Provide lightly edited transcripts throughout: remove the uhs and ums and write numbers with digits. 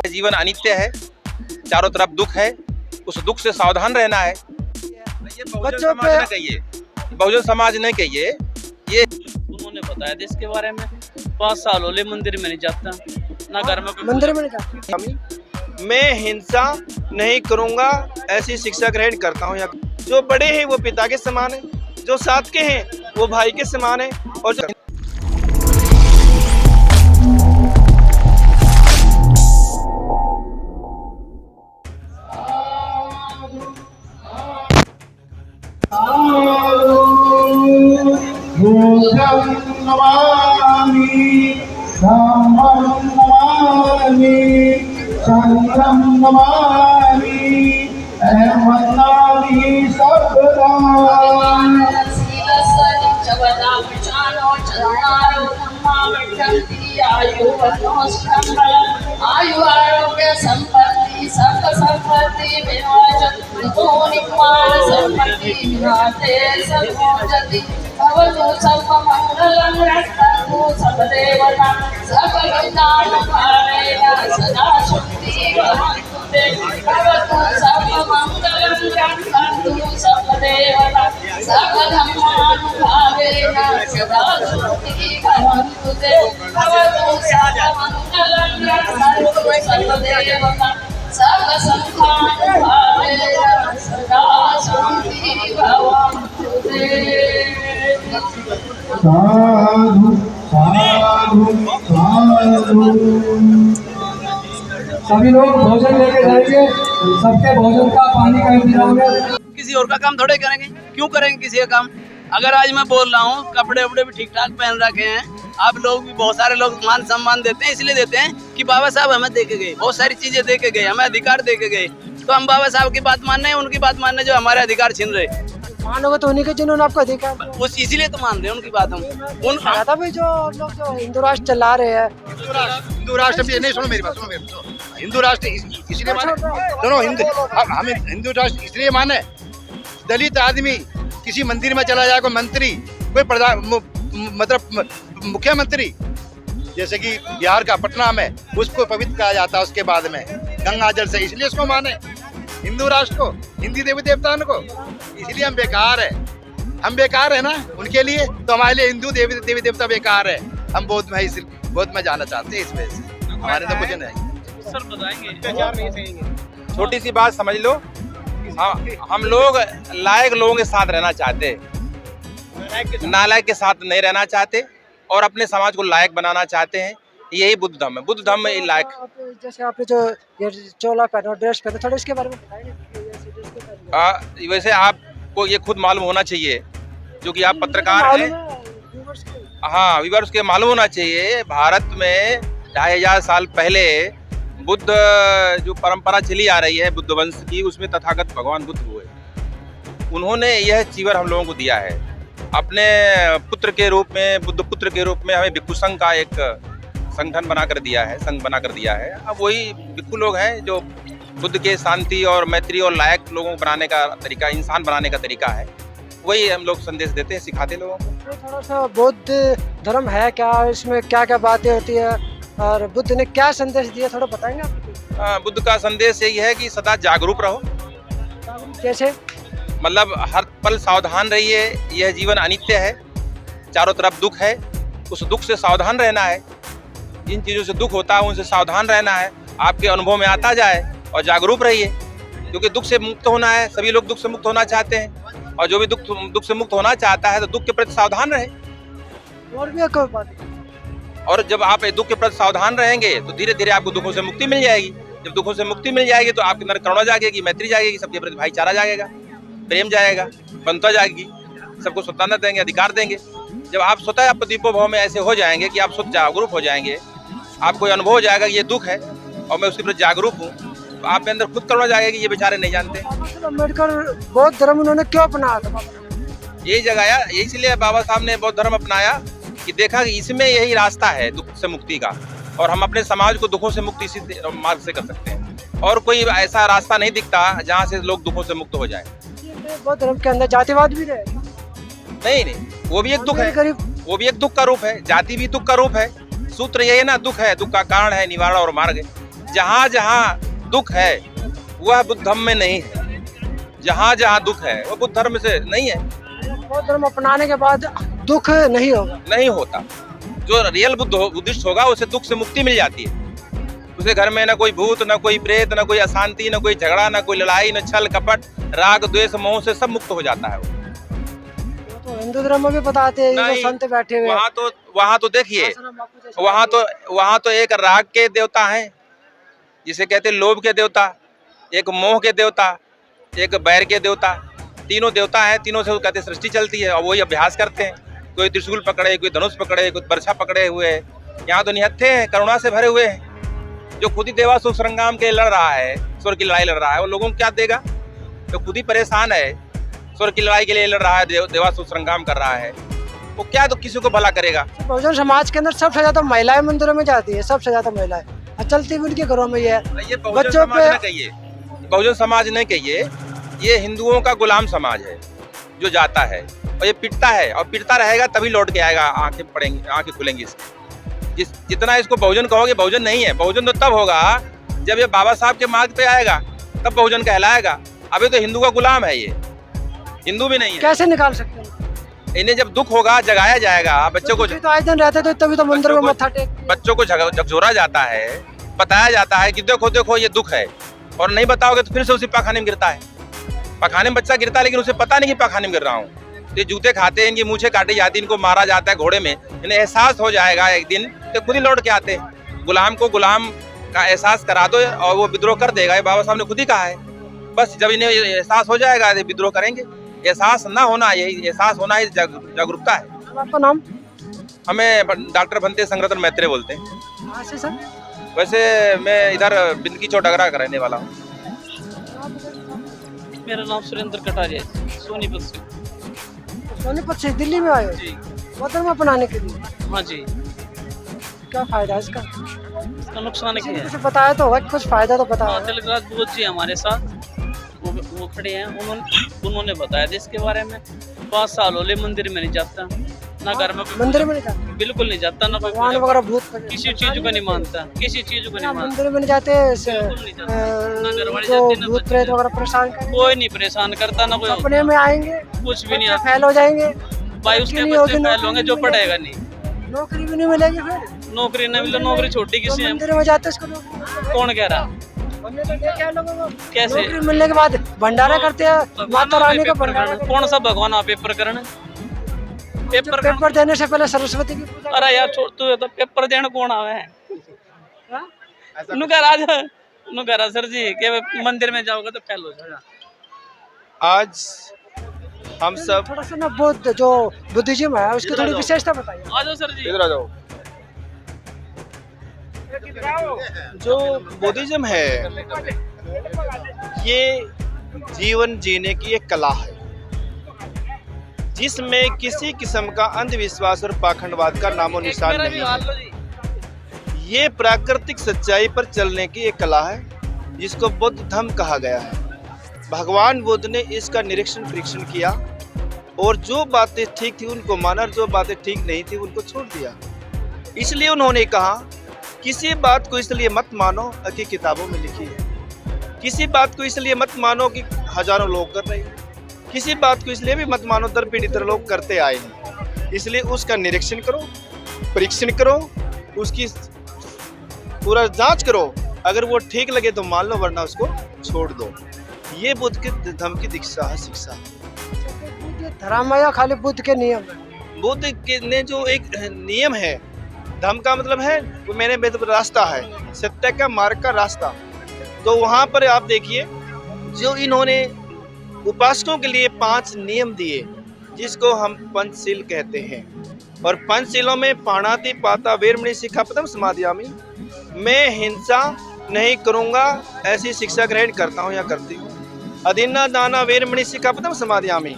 जीवन अनित्य है, चारों तरफ दुख है, उस दुख से सावधान रहना है। ये बहुजन समाज न कहिए, बहुजन समाज नहीं कहिए, ये उन्होंने बताया था इसके बारे में। 5 साल होले मंदिर में नहीं जाता, ना घर में मंदिर में नहीं जाता। मैं हिंसा नहीं करूंगा ऐसी शिक्षा ग्रहण करता हूँ। जो बड़े हैं वो पिता के समान है, जो साथ के हैं वो भाई के समान है, और जो आयु आरोग्य संपत्ति सब संपत्ति निर्माण संपत्ति विनाते सर्वोजति भवतु सर्वमंगलं रक्षतु सर्वदेवता सर्वविघ्नानुभावेन सदा शक्ति भवन्तु ते भवतु सर्वमंगलं रक्षतु सर्वदेवता सर्वधर्मानुभावेन सदा शक्ति भवन्तु ते भवतु सर्वमंगलं रक्षतु सर्वदेवता सर्वसंखानुभावेन सदा शान्तिः भवन्तु ते। साधु साधु साधु। सभी लोग भोजन लेके जाएंगे, सबके भोजन का पानी का इंतजाम है। किसी और का काम थोड़े करेंगे, क्यों करेंगे किसी का काम? अगर आज मैं बोल रहा हूँ कपड़े वपड़े भी ठीक ठाक पहन रखे हैं, आप लोग भी बहुत सारे लोग मान सम्मान देते हैं, इसलिए देते हैं कि बाबा साहब हमें दे के गए, बहुत सारी चीजें दे के गए, हमें अधिकार दे के गए, तो हम बाबा साहब की बात मानने हैं, उनकी बात मानने जो हमारे अधिकार छीन रहे। मानोगे तो उन्हीं के जिन्होंने आपको अधिकार दिया। उस इसीलिए तो मान रहे हैं उनकी बात हम। था भाई जो लोग जो हिंदू राष्ट्र चला रहे हैं, हिंदू राष्ट्र भी नहीं, सुनो मेरी बात, सुनो मेरी बात। हिंदू राष्ट्र इसलिए माने, दोनों हिंदू, हम हिंदू राष्ट्र इसलिए माने, दलित आदमी किसी मंदिर में चला जाए, कोई मंत्री, कोई प्रधान, मतलब मुख्यमंत्री, जैसे कि बिहार का पटना में, उसको पवित्र कहा जाता है उसके बाद में गंगा जल से, इसलिए उसको माने हिंदू राष्ट्र को, हिंदी देवी देवताओं को। इसलिए हम बेकार है, हम बेकार है ना उनके लिए, तो हमारे लिए हिंदू देवी देवता बेकार है। हम बौद्ध में जाना चाहते हैं, इस वजह से हमारे तो कुछ नहीं। सर बताएंगे, छोटी सी बात समझ लो, हम लोग लायक लोगों के साथ रहना चाहते हैं, नालायक के साथ नहीं रहना चाहते, और अपने समाज को लायक बनाना चाहते हैं। यही बुद्ध धर्म है, बुद्ध धर्म में लायक। जैसे आपने जो ये चोला पहना, ड्रेस पहना, थोड़ा इसके बारे में बताएंगे। वैसे आपको ये खुद मालूम होना चाहिए, जो कि आप पत्रकार हैं। हाँ, व्यूअर्स के मालूम होना चाहिए, भारत में 2500 साल पहले बुद्ध जो परंपरा चली आ रही है बुद्ध वंश की, उसमें तथागत भगवान बुद्ध हुए। उन्होंने यह चीवर हम लोगों को दिया है अपने पुत्र के रूप में, बुद्ध पुत्र के रूप में। हमें भिक्षु संघ का एक संगठन बनाकर दिया है, संघ बनाकर दिया है। अब वही भिक्षु लोग हैं जो बुद्ध के शांति और मैत्री और लायक लोगों को बनाने का तरीका, इंसान बनाने का तरीका है, वही हम लोग संदेश देते हैं, सिखाते लोगों को। तो थोड़ा सा बौद्ध धर्म है क्या, इसमें क्या क्या बातें होती है, और बुद्ध ने क्या संदेश दिया, थोड़ा बताएंगे आप? बुद्ध का संदेश यही है कि सदा जागरूक रहो। कैसे? मतलब हर पल सावधान रहिए, यह जीवन अनित्य है, चारों तरफ दुख है, उस दुख से सावधान रहना है। जिन चीज़ों से दुख होता है उनसे सावधान रहना है, आपके अनुभव में आता जाए, और जागरूक रहिए, क्योंकि दुख से मुक्त होना है। सभी लोग दुख से मुक्त होना चाहते हैं, और जो भी दुख से मुक्त होना चाहता है तो दुख के प्रति सावधान रहे। और भी एक बात, और जब आप दुख के प्रति सावधान रहेंगे तो धीरे धीरे आपको दुखों से मुक्ति मिल जाएगी। जब दुखों से मुक्ति मिल जाएगी तो आपके अंदर करुणा जागेगी, मैत्री जागेगी, सबके प्रति भाईचारा जागेगा, प्रेम जाएगा, बंधुता जाएगी, सबको स्वतंत्रता देंगे, अधिकार देंगे। जब आप स्वतः आप दीपोभाव में ऐसे हो जाएंगे कि आप स्वतः जागरूक हो जाएंगे, आपको अनुभव हो जाएगा कि ये दुख है और मैं उसके प्रति जागरूक हूँ, तो आप अंदर खुद करुणा जाएगी, ये बेचारे नहीं जानते। अम्बेडकर बौद्ध धर्म उन्होंने क्यों अपनाया था? यही जगाया, इसलिए बाबा साहब ने बौद्ध धर्म अपनाया कि देखा कि इसमें यही रास्ता है दुख से मुक्ति का, और हम अपने समाज को दुखों से मुक्ति इसी मार्ग से कर सकते हैं, और कोई ऐसा रास्ता नहीं दिखता जहाँ से लोग दुखों से मुक्त हो जाए। बौद्ध धर्म के अंदर जातिवाद भी रहे? नहीं, वो भी एक दुख है। गरीब वो भी एक दुख का रूप है, जाति भी दुख का रूप है। सूत्र यही है ना, दुख है, दुख का कारण है, निवारण और मार्ग है। जहाँ जहाँ दुख है वह बुद्ध धर्म में नहीं है, जहाँ जहाँ दुख है वह बुद्ध धर्म से नहीं है। बौद्ध धर्म अपनाने के बाद दुख नहीं होगा। नहीं होता। जो रियल बुद्धिस्ट होगा उसे दुख से मुक्ति मिल जाती है। उसे घर में ना कोई भूत, ना कोई प्रेत, ना कोई अशांति, ना कोई झगड़ा, ना कोई लड़ाई, ना छल कपट, राग द्वेष मोह से सब मुक्त हो जाता है वो। तो हिंदू धर्म में भी बताते हैं ये जो नहीं, संत बैठे हुए हैं। वहाँ तो देखिए, आश्रम बापू जैसे वहाँ तो एक राग के देवता हैं जिसे कहते हैं लोभ के देवता, एक मोह के देवता, एक बैर के देवता, तीनों देवता हैं। तीनों से वो कहते हैं सृष्टि चलती है और वही अभ्यास करते हैं। कोई त्रिशूल पकड़े, कोई धनुष पकड़े, कोई बर्छा पकड़े हुए है। यहाँ तो निहत्थे हैं, करुणा से भरे हुए हैं। जो खुद ही देवासुर संग्राम के लड़ रहा है, स्वर की लड़ाई लड़ रहा है, वो लोगों को क्या देगा? तो खुद ही परेशान है, स्वर की लड़ाई के लिए लड़ रहा है, देवासुर संग्राम कर रहा है, वो क्या तो किसी को भला करेगा? बहुजन समाज के अंदर सबसे ज्यादा महिलाएं मंदिरों में जाती है, सबसे ज्यादा महिलाएं, और चलती भी उनके घरों में ही है। ये बहुजन समाज न कहिए, बहुजन समाज नहीं कहिए, ये हिंदुओं का गुलाम समाज है जो जाता है और ये पिटता है और पिटता रहेगा, तभी लौट के आएगा, आंखें पड़ेंगी, आंखें खुलेंगी इसकी। जितना इसको बहुजन कहोगे, बहुजन नहीं है। बहुजन तो तब होगा जब ये बाबा साहब के मार्ग पे आएगा, तब बहुजन कहलाएगा। अभी तो हिंदू का गुलाम है, ये हिंदू भी नहीं है। कैसे निकाल सकते हैं? इन्हें जब दुख होगा जगाया जाएगा। बच्चों को तो आज दिन रहते तो तभी तो मंदिर में मत्था टेक। बच्चों को झकझोरा जाता है, बताया जाता है कि देखो देखो ये दुख है, और नहीं बताओगे तो फिर से उसी पाखाने में गिरता है। पाखाने में बच्चा गिरता है, लेकिन उसे पता नहीं कि पाखाने में गिर रहा हूँ। ये जूते खाते हैं, इनकी मूछें काटी जाती है, इनको मारा जाता है घोड़े में। इन्हें एहसास हो जाएगा एक दिन तो खुद ही लौट के आते हैं। गुलाम को गुलाम का एहसास करा दो और वो विद्रोह कर देगा, ये बाबा साहब ने खुद ही कहा है। बस जब इन्हें एहसास हो जाएगा ये विद्रोह करेंगे। एहसास ना होना, यही एहसास होना ही जागरूकता है। आपका नाम? हमें डॉक्टर भंते संगरतन मैत्रे बोलते हैं। कहाँ से सर? वैसे मैं इधर बिंदकी चौडगरा का रहने वाला हूँ। मेरा नाम सुरेंद्र कटारिया है, सोनीपत से। सोनीपत से दिल्ली में आए हो? जी बौद्ध धर्म अपनाने के लिए? हाँ जी। क्या फायदा है इसका? इसका नुकसान क्या है? कुछ बताया तो होगा, कुछ फायदा तो बताया। तिलकराज बोध जी हमारे साथ वो खड़े हैं, उन्होंने बताया था इसके बारे में। 5 साल होले मंदिर में नहीं जाता, ना घर में, मंदिर में नहीं जाते, बिल्कुल नहीं जाता, ना भगवान वगैरह भूत किसी चीज को नहीं मानता, किसी चीज को नहीं मानता, मंदिर में नहीं जाते। बिल्कुल नहीं जाता। ना घर वाले जो जाते, ना भूत प्रेत वगैरह परेशान करेंगे, कोई नहीं परेशान करता, ना कोई अपने में आएंगे, कुछ भी नहीं आता। फैल हो जाएंगे भाई उसके नहीं होगी, बच्चे फैल होंगे, जो नौकरी पढ़ेगा नहीं, नौकरी भी नहीं मिलेगी। फिर नौकरी नहीं मिले, नौकरी छोटी किसी है, मंदिर में जाते इसको नौकरी। कौन कह रहा? हमने तो देखा है लोगों को, कैसे? नौकरी मिलने के बाद भंडारा करते हैं, माता रानी का भंडारा। कौन सा भगवान आप पेपर करने? पेपर देने से पहले सरस्वती की पूजा। अरे यार छोड़ तू, तो पेपर देने कौन आवे है? नुकरा सर जी के मंदिर में जाओगे तो फेल हो जाएगा। आज हम सब थोड़ा सा ना बुद्ध जो बुद्धिज्म है उसकी थोड़ी विशेषता बताइए। आ जाओ सर जी। इधर आ जाओ। जो बुद्धिज्म है ये जीवन जीने की एक कला है, जिसमें किसी किस्म का अंधविश्वास और पाखंडवाद का नामो निशान नहीं है। ये प्राकृतिक सच्चाई पर चलने की एक कला है, जिसको बुद्ध धर्म कहा गया है। भगवान बुद्ध ने इसका निरीक्षण परीक्षण किया और जो बातें ठीक थी उनको माना, जो बातें ठीक नहीं थी उनको छोड़ दिया। इसलिए उन्होंने कहा किसी बात को इसलिए मत मानो कि किताबों में लिखी है, किसी बात को इसलिए मत मानो कि हजारों लोग कर रहे हैं, किसी बात को इसलिए भी मत मानो दर पीढ़ी दर लोग करते आए हैं। इसलिए उसका निरीक्षण करो, परीक्षण करो, उसकी पूरा जांच करो, अगर वो ठीक लगे तो मान लो, वरना उसको छोड़ दो। ये बुद्ध के धर्म की दीक्षा है, शिक्षा है। धर्म या खाली बुद्ध के नियम? बुद्ध के ने जो एक नियम है, धर्म का मतलब है वो मैंने रास्ता है, सत्य का मार्ग का रास्ता। तो वहाँ पर आप देखिए जो इन्होंने उपासकों के लिए 5 नियम दिए, जिसको हम पंचशील कहते हैं। और पंचशीलों में पाणाति पाता वेरमणि सिक्खापदम समादियामि, मैं हिंसा नहीं करूँगा ऐसी शिक्षा ग्रहण करता हूँ या करती हूँ। अधीना दाना वेरमणि सिक्खापदम समादियामि,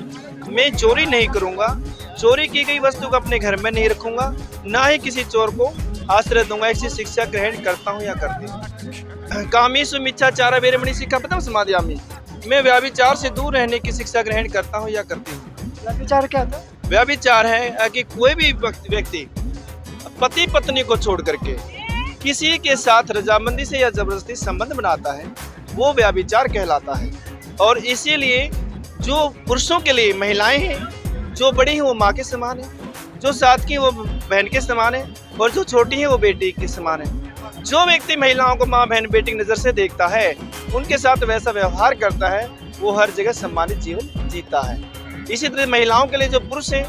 मैं चोरी नहीं करूँगा, चोरी की गई वस्तु को अपने घर में नहीं रखूँगा, ना ही किसी चोर को आश्रय दूंगा, ऐसी शिक्षा ग्रहण करता हूँ या करती हूँ। कामीषु मिच्छाचार वेरमणि सिक्खापदम समादियामि, मैं व्यभिचार से दूर रहने की शिक्षा ग्रहण करता हूँ या करती हूँ। व्यभिचार क्या था? व्यभिचार है कि कोई भी व्यक्ति पति पत्नी को छोड़ करके किसी के साथ रजामंदी से या जबरदस्ती संबंध बनाता है, वो व्यभिचार कहलाता है। और इसीलिए जो पुरुषों के लिए महिलाएं हैं, जो बड़ी हैं वो माँ के समान है, जो साथ की वो बहन के समान है, और जो छोटी है वो बेटी के समान है। जो व्यक्ति महिलाओं को माँ बहन बेटी की नज़र से देखता है, उनके साथ वैसा व्यवहार करता है, वो हर जगह सम्मानित जीवन जीता है। इसी तरह महिलाओं के लिए जो पुरुष हैं,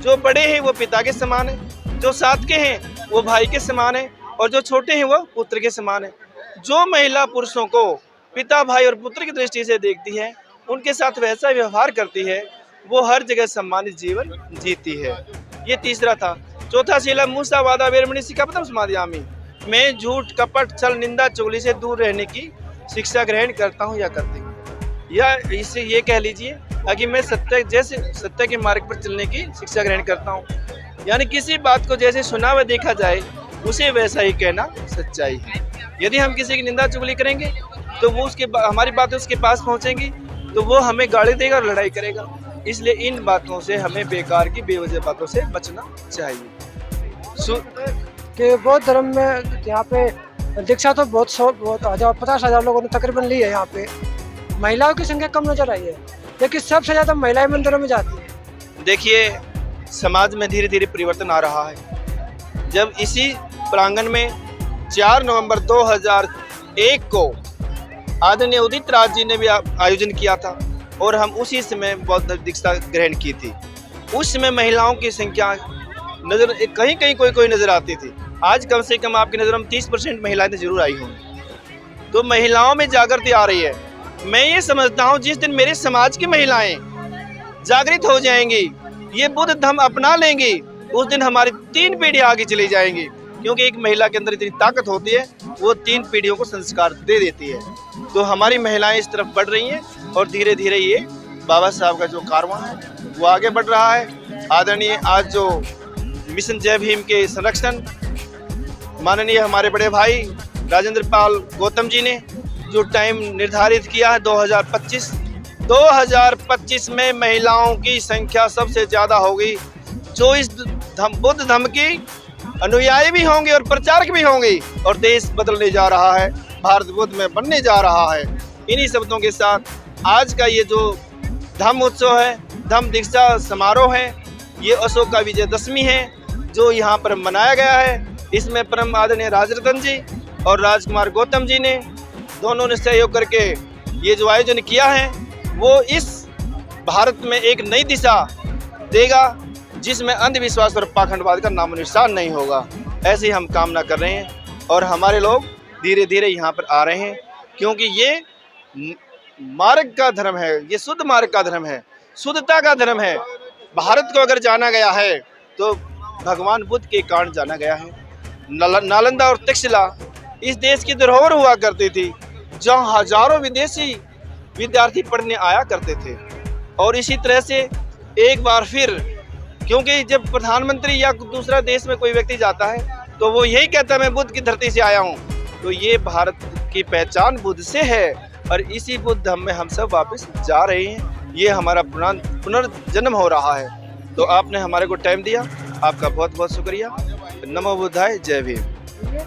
जो बड़े हैं वो पिता के समान है, जो साथ के हैं वो भाई के समान है, और जो छोटे हैं वो पुत्र के समान है। जो महिला पुरुषों को पिता भाई और पुत्र की दृष्टि से देखती है, उनके साथ वैसा व्यवहार करती है, वो हर जगह सम्मानित जीवन जीती है। ये तीसरा था। चौथा शीला मूसा वादा वेरमणि सिक्खापदम समादयामि, मैं झूठ कपट छल निंदा चुगली से दूर रहने की शिक्षा ग्रहण करता हूँ या करती हूँ। या इससे ये कह लीजिए कि मैं सत्य के मार्ग पर चलने की शिक्षा ग्रहण करता हूँ। यानी किसी बात को जैसे सुना व देखा जाए, उसे वैसा ही कहना सच्चाई है। यदि हम किसी की निंदा चुगली करेंगे तो वो हमारी बातें उसके पास पहुंचेंगी, तो वो हमें गाली देगा और लड़ाई करेगा। इसलिए इन बातों से हमें बेकार की बेवजह बातों से बचना चाहिए। कि बौद्ध धर्म में यहाँ पे दीक्षा तो बहुत 50,000 लोगों ने तकरीबन ली है। यहाँ पे महिलाओं की संख्या कम नजर आई है, लेकिन सबसे ज़्यादा महिलाएं मंदिरों में जाती हैं। देखिए, समाज में धीरे धीरे परिवर्तन आ रहा है। जब इसी प्रांगण में 4 नवंबर 2001 को आदरणीय उदित राज जी ने भी आयोजन किया था, और हम उसी समय बौद्ध दीक्षा ग्रहण की थी। उस समय महिलाओं की संख्या नजर कहीं कहीं कोई नजर आती थी। आज कम से कम आपकी नज़र में 30% महिलाएं जरूर आई होंगी। तो महिलाओं में जागृति आ रही है। मैं ये समझता हूँ जिस दिन मेरे समाज की महिलाएं जागृत हो जाएंगी, ये बुद्ध धर्म अपना लेंगी, उस दिन हमारी 3 पीढ़ी आगे चली जाएंगी। क्योंकि एक महिला के अंदर इतनी ताकत होती है, वो 3 पीढ़ियों को संस्कार दे देती है। तो हमारी महिलाएं इस तरफ बढ़ रही हैं, और धीरे धीरे ये बाबा साहब का जो कारवां है वो आगे बढ़ रहा है। आदरणीय आज जो मिशन जय भीम के संरक्षण माननीय हमारे बड़े भाई राजेंद्र पाल गौतम जी ने जो टाइम निर्धारित किया है 2025 में महिलाओं की संख्या सबसे ज़्यादा होगी, जो इस बुद्ध धर्म की अनुयायी भी होंगे और प्रचारक भी होंगे, और देश बदलने जा रहा है, भारत बुद्ध में बनने जा रहा है। इन्हीं शब्दों के साथ आज का ये जो धम्म उत्सव है, धम्म दीक्षा समारोह है, ये अशोका विजयदशमी है जो यहाँ पर मनाया गया है। इसमें परम आदरणीय राजरतन जी और राजकुमार गौतम जी ने दोनों ने सहयोग करके ये जो आयोजन किया है, वो इस भारत में एक नई दिशा देगा, जिसमें अंधविश्वास और पाखंडवाद का नामो निशान नहीं होगा। ऐसी हम कामना कर रहे हैं, और हमारे लोग धीरे धीरे यहाँ पर आ रहे हैं, क्योंकि ये मार्ग का धर्म है, ये शुद्ध मार्ग का धर्म है, शुद्धता का धर्म है। भारत को अगर जाना गया है तो भगवान बुद्ध के कारण जाना गया है। नालंदा और तक्षशिला इस देश की धरोहर हुआ करती थी, जहाँ हजारों विदेशी विद्यार्थी पढ़ने आया करते थे। और इसी तरह से एक बार फिर, क्योंकि जब प्रधानमंत्री या दूसरा देश में कोई व्यक्ति जाता है तो वो यही कहता है मैं बुद्ध की धरती से आया हूँ, तो ये भारत की पहचान बुद्ध से है, और इसी बुद्ध धर्म में हम सब वापस जा रहे हैं। ये हमारा पुनर्जन्म हो रहा है। तो आपने हमारे को टाइम दिया, आपका बहुत बहुत शुक्रिया। नमो बुद्धाय, जय भीम।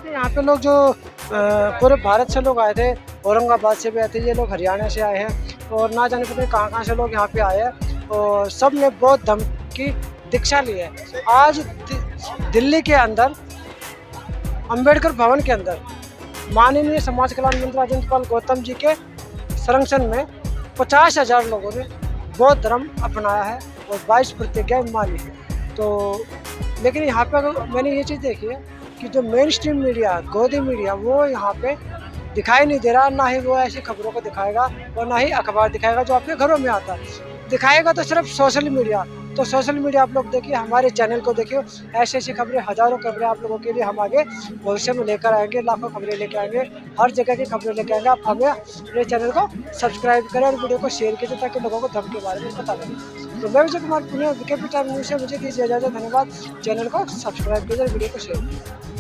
यहाँ पे लोग जो पूरे भारत से लोग आए थे, औरंगाबाद से भी आए थे, ये लोग हरियाणा से आए हैं, और ना जाने पता कहाँ से लोग यहाँ पे आए हैं, और सब ने बौद्ध धर्म की दीक्षा ली है। आज दिल्ली के अंदर अंबेडकर भवन के अंदर माननीय समाज कल्याण मंत्री राजेंद्र पाल गौतम जी के संरक्षण में 50,000 लोगों ने बौद्ध धर्म अपनाया है और 22 प्रतिज्ञाएं मानी है। तो लेकिन यहाँ पे मैंने ये चीज़ देखी है कि जो मेन स्ट्रीम मीडिया, गोदी मीडिया, वो यहाँ पे दिखाई नहीं दे रहा। ना ही वो ऐसी खबरों को दिखाएगा और ना ही अखबार दिखाएगा जो आपके घरों में आता है। दिखाएगा तो सिर्फ सोशल मीडिया। तो सोशल मीडिया आप लोग देखिए, हमारे चैनल को देखिए, ऐसी ऐसी खबरें, हज़ारों खबरें आप लोगों के लिए हम आगे भविष्य में लेकर आएंगे। लाखों खबरें लेकर आएंगे, हर जगह की खबरें लेकर आएंगे। आप हमें मेरे चैनल को सब्सक्राइब करें और वीडियो को शेयर कीजिए, ताकि लोगों को धर्म के बारे में पता लगे। तो मैं Vijay Kumar Punia, VKP time news से मुझे दीजिए इजाज़त। धन्यवाद। चैनल को सब्सक्राइब कीजिए और वीडियो को शेयर कीजिए।